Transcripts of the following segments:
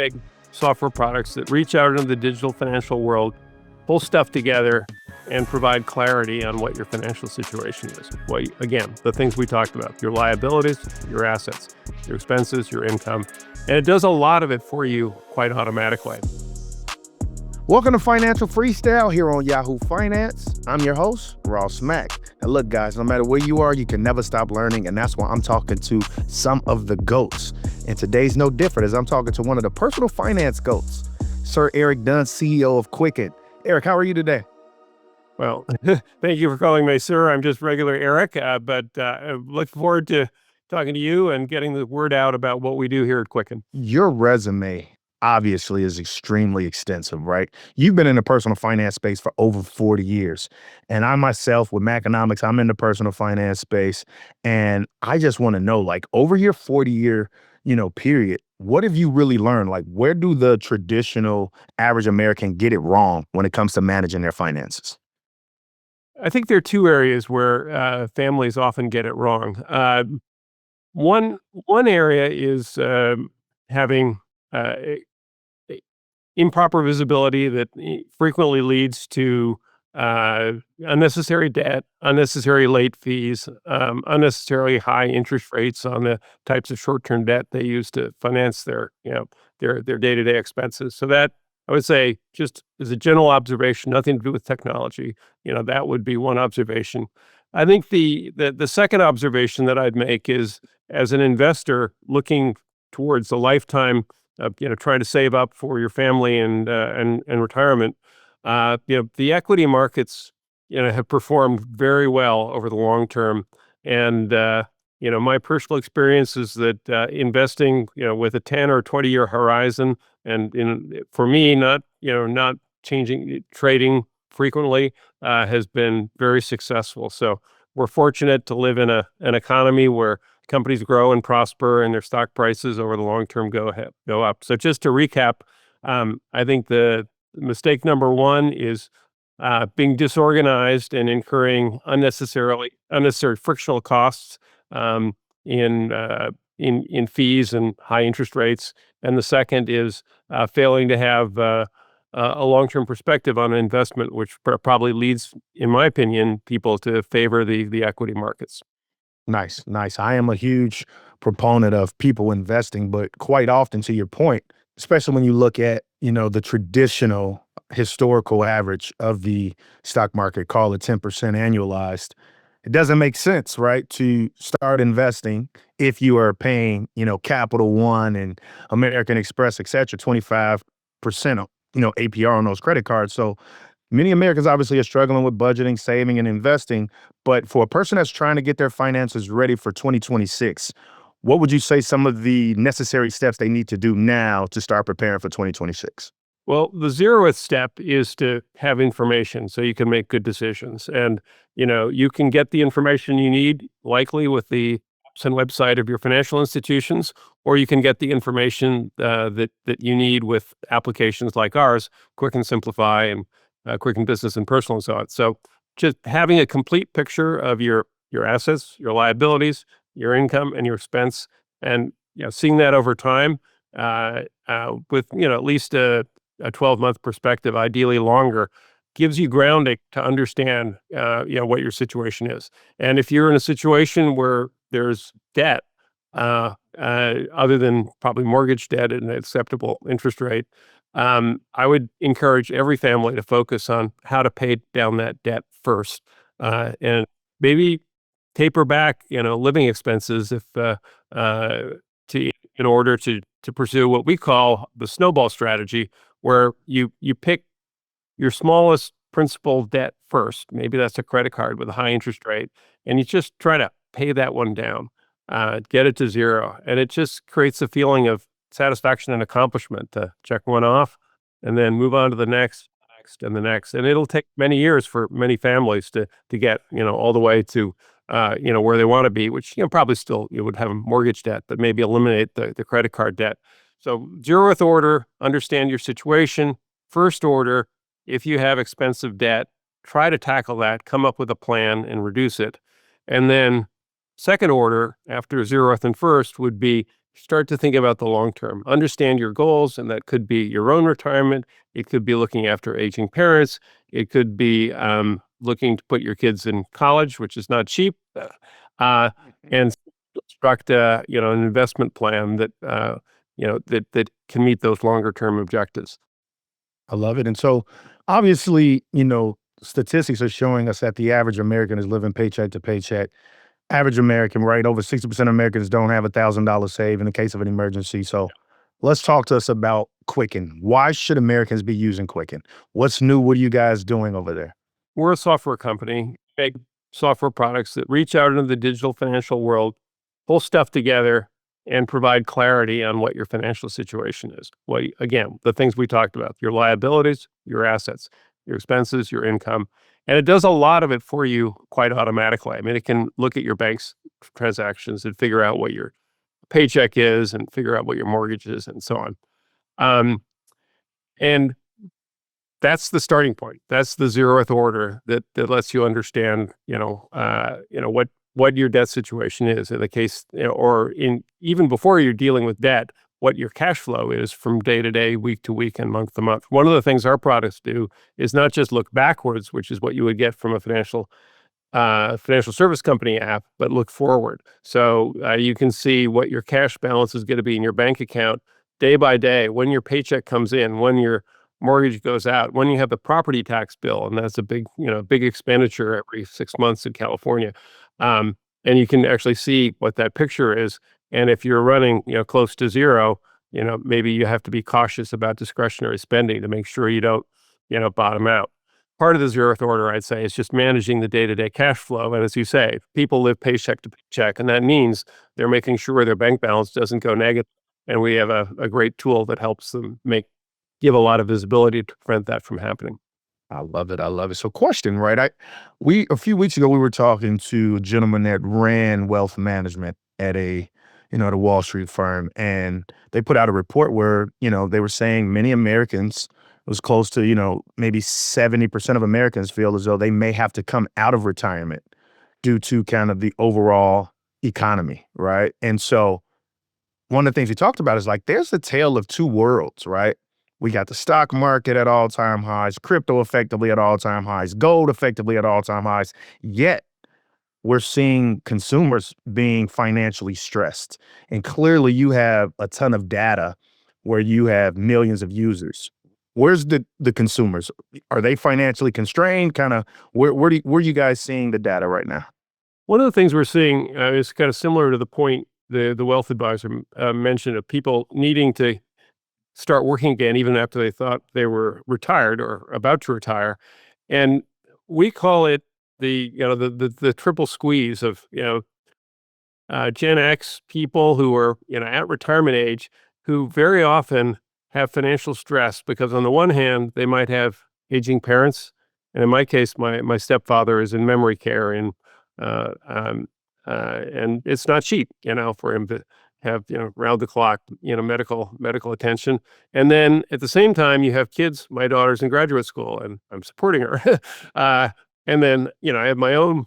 big software products that reach out into the digital financial world, pull stuff together, and provide clarity on what your financial situation is. Well, again, the things we talked about, your liabilities, your assets, your expenses, your income, and it does a lot of it for you quite automatically. Welcome to Financial Freestyle here on Yahoo Finance. I'm your host, Ross Mack. Now look, guys, no matter where you are, you can never stop learning, and that's why I'm talking to some of the GOATs. And today's no different, as I'm talking to one of the personal finance GOATs, Sir Eric Dunn, CEO of Quicken. Eric, how are you today? Well, thank you for calling me, sir. I'm just regular Eric, but I look forward to talking to you and getting the word out about what we do here at Quicken. Your resume obviously is extremely extensive, right? You've been in the personal finance space for over 40 years. And I myself, with Maconomics, I'm in the personal finance space. And I just want to know, like, over your 40-year, period, what have you really learned? Like, where do the traditional average American get it wrong when it comes to managing their finances? I think there are two areas where families often get it wrong. One area is having improper visibility that frequently leads to unnecessary debt, unnecessary late fees, unnecessarily high interest rates on the types of short-term debt they use to finance their day-to-day expenses. So that, I would say, just as a general observation, nothing to do with technology, that would be one observation. I think the second observation that I'd make is, as an investor looking towards a lifetime of, trying to save up for your family and retirement, the equity markets, have performed very well over the long term. And, my personal experience is that investing, with a 10 or 20-year horizon, and for me, not changing trading frequently, has been very successful. So we're fortunate to live in an economy where companies grow and prosper, and their stock prices over the long term go up. So just to recap, I think the mistake number one is being disorganized and incurring unnecessary frictional costs in fees and high interest rates. And the second is failing to have a long-term perspective on an investment, which probably leads, in my opinion, people to favor the equity markets. Nice. I am a huge proponent of people investing, but quite often, to your point, especially when you look at, the traditional historical average of the stock market, call it 10% annualized, it doesn't make sense, right, to start investing if you are paying, Capital One and American Express, et cetera, 25%, APR on those credit cards. So many Americans obviously are struggling with budgeting, saving, and investing. But for a person that's trying to get their finances ready for 2026, what would you say some of the necessary steps they need to do now to start preparing for 2026? Well, the zeroth step is to have information so you can make good decisions. And, you can get the information you need likely with the apps and website of your financial institutions, or you can get the information that you need with applications like ours, Quicken Simplify and Quicken Business and Personal and so on. So just having a complete picture of your assets, your liabilities, your income, and your expense, and seeing that over time with at least a 12-month perspective, ideally longer, gives you grounding to understand what your situation is. And if you're in a situation where there's debt, other than probably mortgage debt at an acceptable interest rate, I would encourage every family to focus on how to pay down that debt first, and maybe taper back, living expenses in order to pursue what we call the snowball strategy, where you pick your smallest principal debt first. Maybe that's a credit card with a high interest rate, and you just try to pay that one down, get it to zero, and it just creates a feeling of satisfaction and accomplishment to check one off and then move on to the next, and the next. And it'll take many years for many families to get, all the way to, where they want to be, which, probably still you would have a mortgage debt, but maybe eliminate the credit card debt. So zeroth order, understand your situation. First order, if you have expensive debt, try to tackle that, come up with a plan and reduce it. And then second order, after zeroth and first, would be start to think about the long term. Understand your goals, and that could be your own retirement. It could be looking after aging parents. It could be looking to put your kids in college, which is not cheap, and construct an investment plan that that can meet those longer term objectives. I love it. And so obviously, statistics are showing us that the average American is living paycheck to paycheck. Average American, right? Over 60% of Americans don't have $1,000 saved in the case of an emergency. So let's talk to us about Quicken. Why should Americans be using Quicken? What's new? What are you guys doing over there? We're a software company, make software products that reach out into the digital financial world, pull stuff together, and provide clarity on what your financial situation is. Again, the things we talked about, your liabilities, your assets, your expenses, your income. And it does a lot of it for you quite automatically. I mean, it can look at your bank's transactions and figure out what your paycheck is and figure out what your mortgage is and so on. And that's the starting point. That's the zeroth order that lets you understand, what your debt situation is in the case, or in even before you're dealing with debt, what your cash flow is from day to day, week to week, and month to month. One of the things our products do is not just look backwards, which is what you would get from a financial service company app, but look forward. So you can see what your cash balance is going to be in your bank account day by day, when your paycheck comes in, when your mortgage goes out, when you have the property tax bill, and that's a big expenditure every 6 months in California. And you can actually see what that picture is. And if you're running, close to zero, maybe you have to be cautious about discretionary spending to make sure you don't, bottom out. Part of the zeroth order, I'd say, is just managing the day-to-day cash flow. And as you say, people live paycheck to paycheck, and that means they're making sure their bank balance doesn't go negative. And we have a great tool that helps them give a lot of visibility to prevent that from happening. I love it. I love it. So question, right? A few weeks ago we were talking to a gentleman that ran wealth management at at a Wall Street firm, and they put out a report where, they were saying many Americans, it was close to, maybe 70% of Americans feel as though they may have to come out of retirement due to kind of the overall economy, right? And so one of the things we talked about is like there's a tale of two worlds, right? We got the stock market at all-time highs, crypto effectively at all-time highs, gold effectively at all-time highs. Yet we're seeing consumers being financially stressed. And clearly you have a ton of data where you have millions of users. Where's the consumers? Are they financially constrained? Kind of where are you guys seeing the data right now? One of the things we're seeing is kind of similar to the point the wealth advisor mentioned of people needing to start working again, even after they thought they were retired or about to retire. And we call it the triple squeeze of, Gen X people who are, at retirement age, who very often have financial stress because on the one hand, they might have aging parents. And in my case, my stepfather is in memory care uh, um, and it's not cheap, for him to have, round the clock, medical attention. And then at the same time, you have kids. My daughter's in graduate school and I'm supporting her. And then, I have my own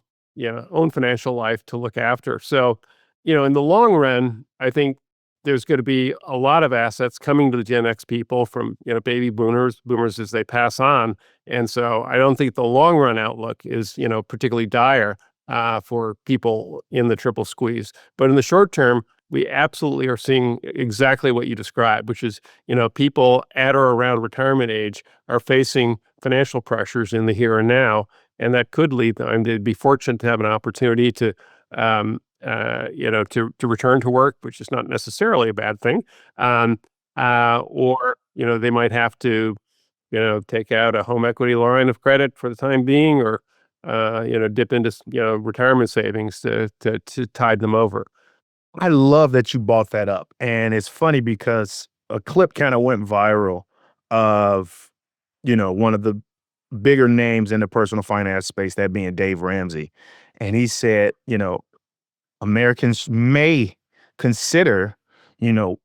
financial life to look after. So, in the long run, I think there's going to be a lot of assets coming to the Gen X people from, baby boomers as they pass on. And so I don't think the long run outlook is, particularly dire for people in the triple squeeze. But in the short term, we absolutely are seeing exactly what you described, which is, people at or around retirement age are facing financial pressures in the here and now. And that could lead them to be fortunate to have an opportunity to, to return to work, which is not necessarily a bad thing. Or, they might have to, take out a home equity line of credit for the time being, or, dip into, retirement savings to tide them over. I love that you brought that up. And it's funny because a clip kind of went viral of, one of the bigger names in the personal finance space, that being Dave Ramsey. And he said, Americans may consider,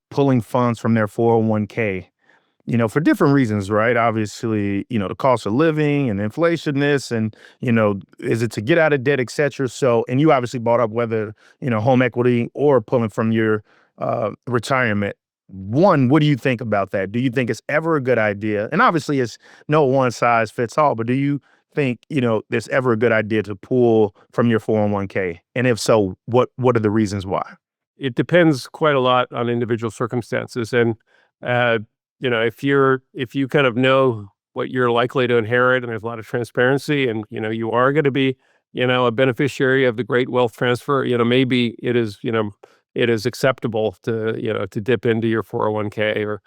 pulling funds from their 401k, for different reasons, right? Obviously, the cost of living and inflation this, and, is it to get out of debt, et cetera. So, and you obviously brought up whether, home equity or pulling from your retirement. One, what do you think about that? Do you think it's ever a good idea? And obviously, it's no one size fits all, but do you think, there's ever a good idea to pull from your 401k? And if so, what are the reasons why? It depends quite a lot on individual circumstances, and, uh, if you kind of know what you're likely to inherit and there's a lot of transparency and, you are gonna be, a beneficiary of the great wealth transfer, maybe it is acceptable to dip into your 401k or,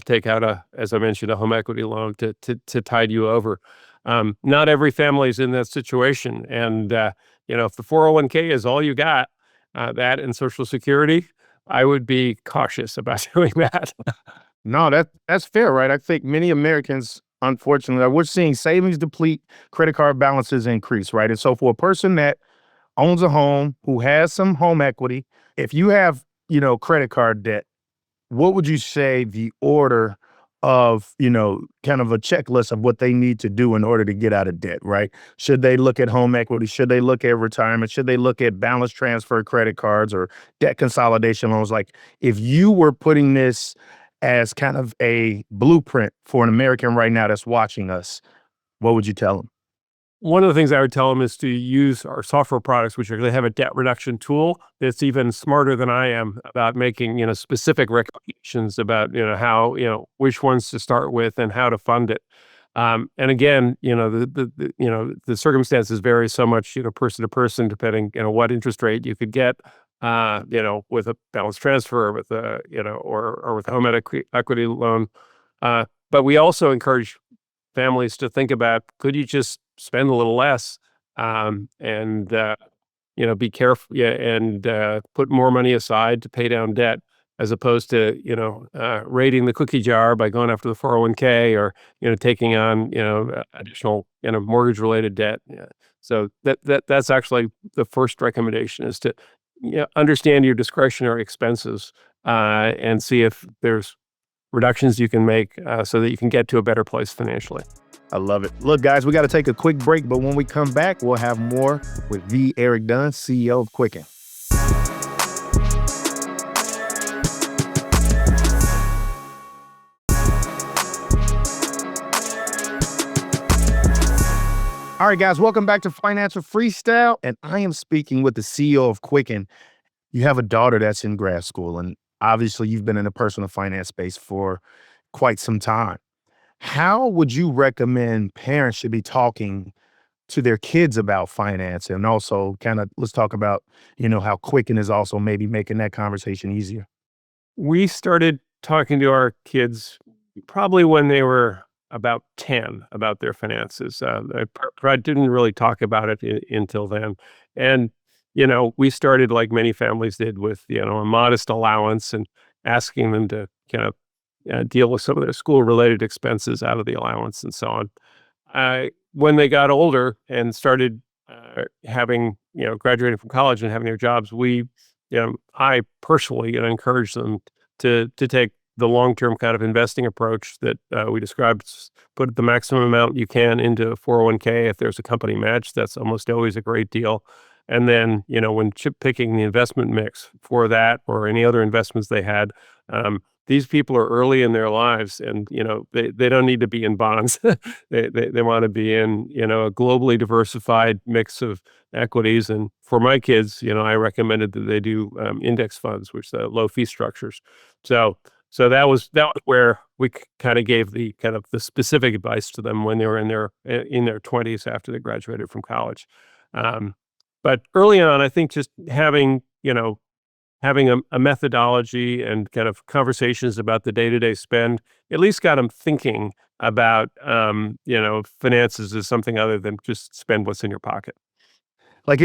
take out as I mentioned, a home equity loan to tide you over. Not every family is in that situation, and, if the 401k is all you got, that and Social Security, I would be cautious about doing that. No, that's fair, right? I think many Americans, unfortunately, we're seeing savings deplete, credit card balances increase, right? And so for a person that owns a home, who has some home equity, if you have, credit card debt, what would you say the order of, kind of a checklist of what they need to do in order to get out of debt, right? Should they look at home equity? Should they look at retirement? Should they look at balance transfer credit cards or debt consolidation loans? Like, if you were putting this as kind of a blueprint for an American right now that's watching us, what would you tell them? One of the things I would tell them is to use our software products, which actually have a debt reduction tool that's even smarter than I am about making, specific recommendations about, how, which ones to start with and how to fund it. And again, the circumstances vary so much, person to person, depending, what interest rate you could get, with a balance transfer, with a, or with a home equity loan. But we also encourage families to think about, could you just spend a little less, and, be careful, yeah, and, put more money aside to pay down debt as opposed to, raiding the cookie jar by going after the 401k or, taking on, additional, mortgage-related debt. Yeah. So that's actually the first recommendation is to, understand your discretionary expenses, and see if there's reductions you can make, so that you can get to a better place financially. I love it. Look, guys, we got to take a quick break, but when we come back, we'll have more with the Eric Dunn, CEO of Quicken. All right, guys, welcome back to Financial Freestyle, and I am speaking with the CEO of Quicken. You have a daughter that's in grad school, and obviously you've been in the personal finance space for quite some time. How would you recommend parents should be talking to their kids about finance? And also kind of let's talk about, how Quicken is also maybe making that conversation easier. We started talking to our kids probably when they were about 10 about their finances. I didn't really talk about it until then. And, we started like many families did with, a modest allowance and asking them to kind of deal with some of their school related expenses out of the allowance and so on. When they got older and started having, graduating from college and having their jobs, I personally encouraged them to take the long term kind of investing approach that we described. Put the maximum amount you can into 401k. If there's a company match, that's almost always a great deal. And then, when chip picking the investment mix for that or any other investments they had, these people are early in their lives and, they don't need to be in bonds. They want to be in, a globally diversified mix of equities. And for my kids, I recommended that they do index funds, which are low fee structures. So, so that was where we kind of gave the specific advice to them when they were in their 20s after they graduated from college. Um, but early on, I think just having a methodology and kind of conversations about the day-to-day spend at least got them thinking about, finances as something other than just spend what's in your pocket. Like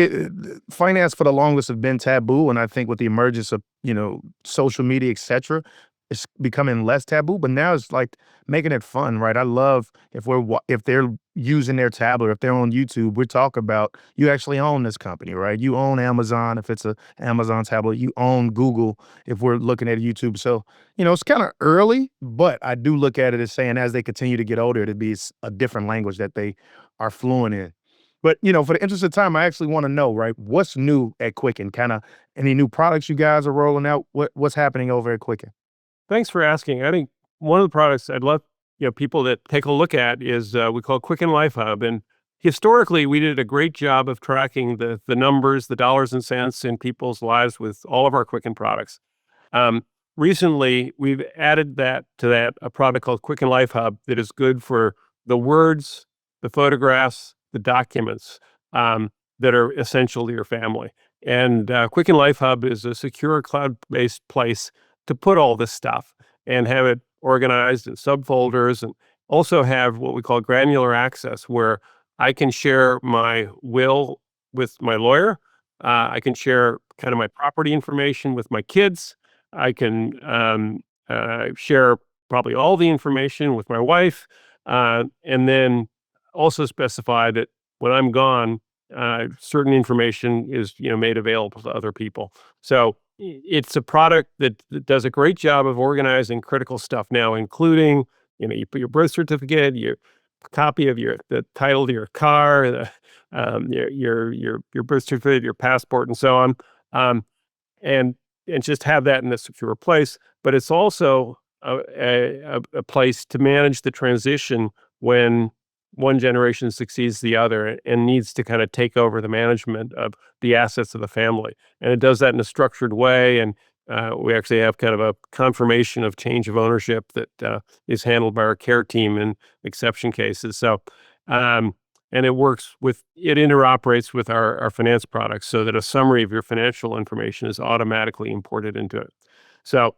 finance for the longest have been taboo, and I think with the emergence of social media, etc., it's becoming less taboo. But now it's like making it fun, right? I love if they're using their tablet, if they're on YouTube, we talk about you actually own this company, right? You own Amazon if it's a Amazon tablet. You own Google if we're looking at YouTube. So it's kind of early, but I do look at it as saying as they continue to get older, it'd be a different language that they are fluent in. But, for the interest of time, I actually want to know, right, what's new at Quicken? Kind of any new products you guys are rolling out? What's happening over at Quicken? Thanks for asking. I think one of the products I'd love people to take a look at is we call Quicken LifeHub, and historically we did a great job of tracking the numbers, the dollars and cents in people's lives with all of our Quicken products. Um, Recently, we've added that to that a product called Quicken LifeHub that is good for the words, the photographs, the documents that are essential to your family. And Quicken LifeHub is a secure cloud-based place to put all this stuff and have it organized in subfolders, and also have what we call granular access, where I can share my will with my lawyer. I can share kind of my property information with my kids. I can share probably all the information with my wife, and then also specify that when I'm gone, certain information is made available to other people. So it's a product that does a great job of organizing critical stuff now, including you put your birth certificate, your copy of the title to your car, your birth certificate, your passport, and so on. Um, and just have that in a secure place. But it's also a place to manage the transition when one generation succeeds the other and needs to kind of take over the management of the assets of the family. And it does that in a structured way. And we actually have kind of a confirmation of change of ownership that is handled by our care team in exception cases. So, and it interoperates with our finance products so that a summary of your financial information is automatically imported into it. So,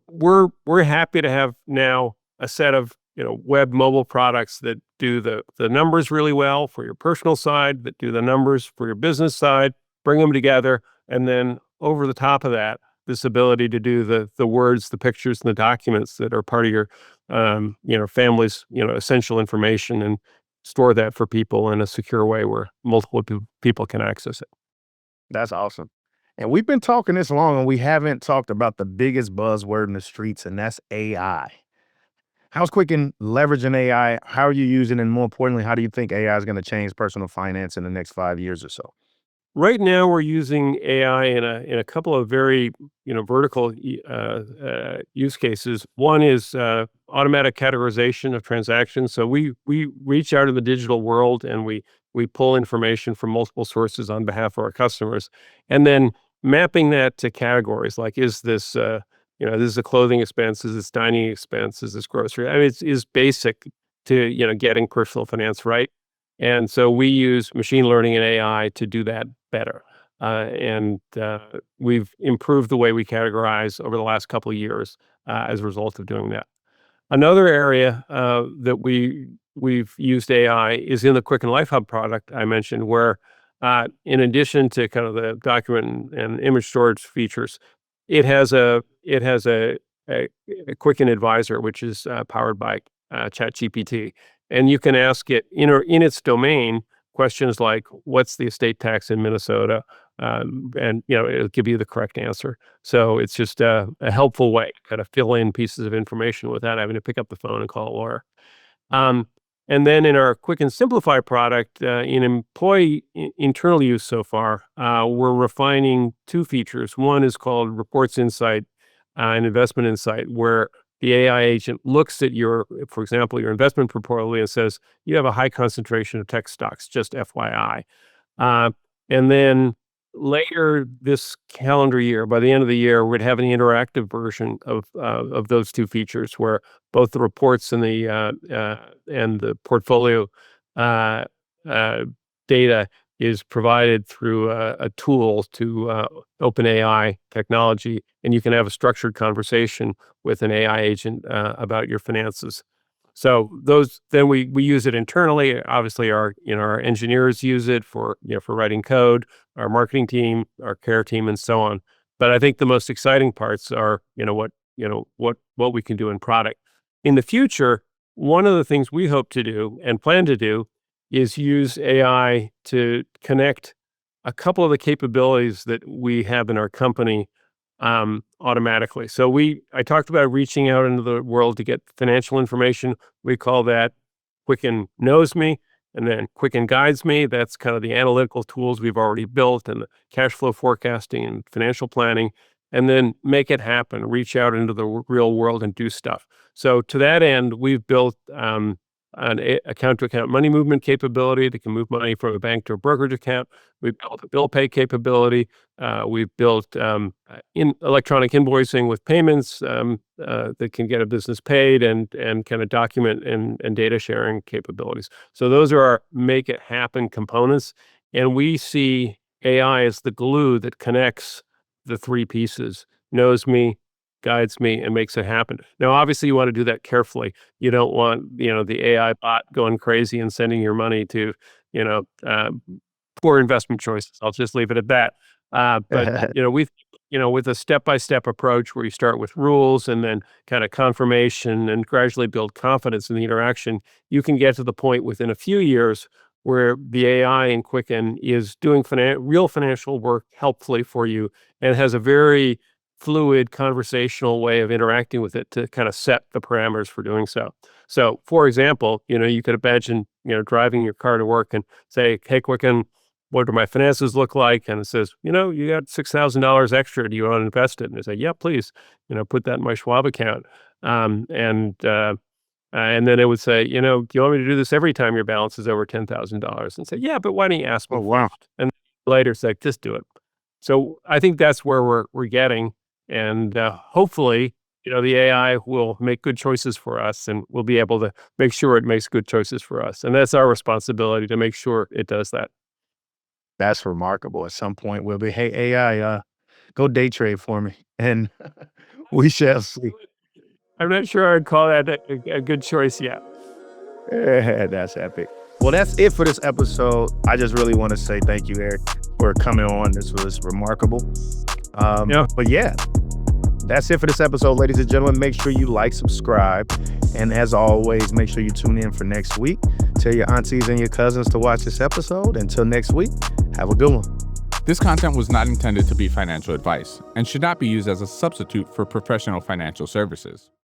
we're happy to have now a set of web mobile products that do the numbers really well for your personal side, that do the numbers for your business side, bring them together, and then over the top of that, this ability to do the words, the pictures, and the documents that are part of your family's essential information, and store that for people in a secure way where multiple people can access it. That's awesome. And we've been talking this long and we haven't talked about the biggest buzzword in the streets, and that's AI. How's Quicken leveraging AI? How are you using it? And more importantly, how do you think AI is going to change personal finance in the next 5 years or so? Right now, we're using AI in a couple of very vertical use cases. One is automatic categorization of transactions. So we reach out in the digital world and we pull information from multiple sources on behalf of our customers, and then mapping that to categories like, is this this is a clothing expense, is this dining expense, is this grocery? I mean, it's is basic to getting personal finance right. And so we use machine learning and AI to do that better. And we've improved the way we categorize over the last couple of years as a result of doing that. Another area that we've used AI is in the Quicken LifeHub product I mentioned, where in addition to kind of the document and image storage features, it has a Quicken Advisor, which is powered by ChatGPT, and you can ask it in its domain questions like, "What's the estate tax in Minnesota?" And it'll give you the correct answer. So it's just a helpful way to kind of fill in pieces of information without having to pick up the phone and call a lawyer. Um, and then in our Quick and Simplify product, in employee internal use so far, we're refining two features. One is called Reports Insight and Investment Insight, where the AI agent looks at for example, your investment portfolio and says, you have a high concentration of tech stocks, just FYI. Uh, and then later this calendar year, by the end of the year, we'd have an interactive version of those two features, where both the reports and the portfolio uh, uh, data is provided through a tool to OpenAI technology, and you can have a structured conversation with an AI agent about your finances. So then we use it internally. Obviously, our engineers use it for writing code, our marketing team, our care team, and so on. But I think the most exciting parts are what we can do in product. In the future, one of the things we hope to do and plan to do is use AI to connect a couple of the capabilities that we have in our company automatically. So I talked about reaching out into the world to get financial information. We call that Quicken Knows Me. And then Quicken guides me. That's kind of the analytical tools we've already built and the cash flow forecasting and financial planning. And then make it happen, reach out into the real world and do stuff. So to that end, we've built an account-to-account money movement capability that can move money from a bank to a brokerage account. We've built a bill pay capability. We've built in electronic invoicing with payments that can get a business paid and kind of document and data sharing capabilities. So those are our make it happen components. And we see AI as the glue that connects the three pieces: knows me, guides me, and makes it happen. Now, obviously, you want to do that carefully. You don't want, the AI bot going crazy and sending your money to, you know, uh, poor investment choices. I'll just leave it at that. But with a step-by-step approach where you start with rules and then kind of confirmation and gradually build confidence in the interaction, you can get to the point within a few years where the AI in Quicken is doing real financial work helpfully for you and has a very fluid conversational way of interacting with it to kind of set the parameters for doing so. So, for example, you could imagine, driving your car to work and say, "Hey, Quicken, what do my finances look like?" And it says, "You got $6,000 extra. Do you want to invest it?" And I say, "Yeah, please, put that in my Schwab account." And then it would say, "Do you want me to do this every time your balance is over $10,000?" And say, "Yeah, but why don't you ask me Oh, wow. first?" And later say, "Just do it." So I think that's where we're getting, and hopefully, the AI will make good choices for us, and we'll be able to make sure it makes good choices for us. And that's our responsibility to make sure it does that. That's remarkable. At some point, we'll be, "Hey, AI, go day trade for me." And we shall see. I'm not sure I'd call that a good choice yet. That's epic. Well, that's it for this episode. I just really want to say thank you, Eric, for coming on. This was remarkable. Yeah. But yeah, that's it for this episode, ladies and gentlemen. Make sure you like, subscribe, and as always, make sure you tune in for next week. Tell your aunties and your cousins to watch this episode. Until next week, have a good one. This content was not intended to be financial advice and should not be used as a substitute for professional financial services.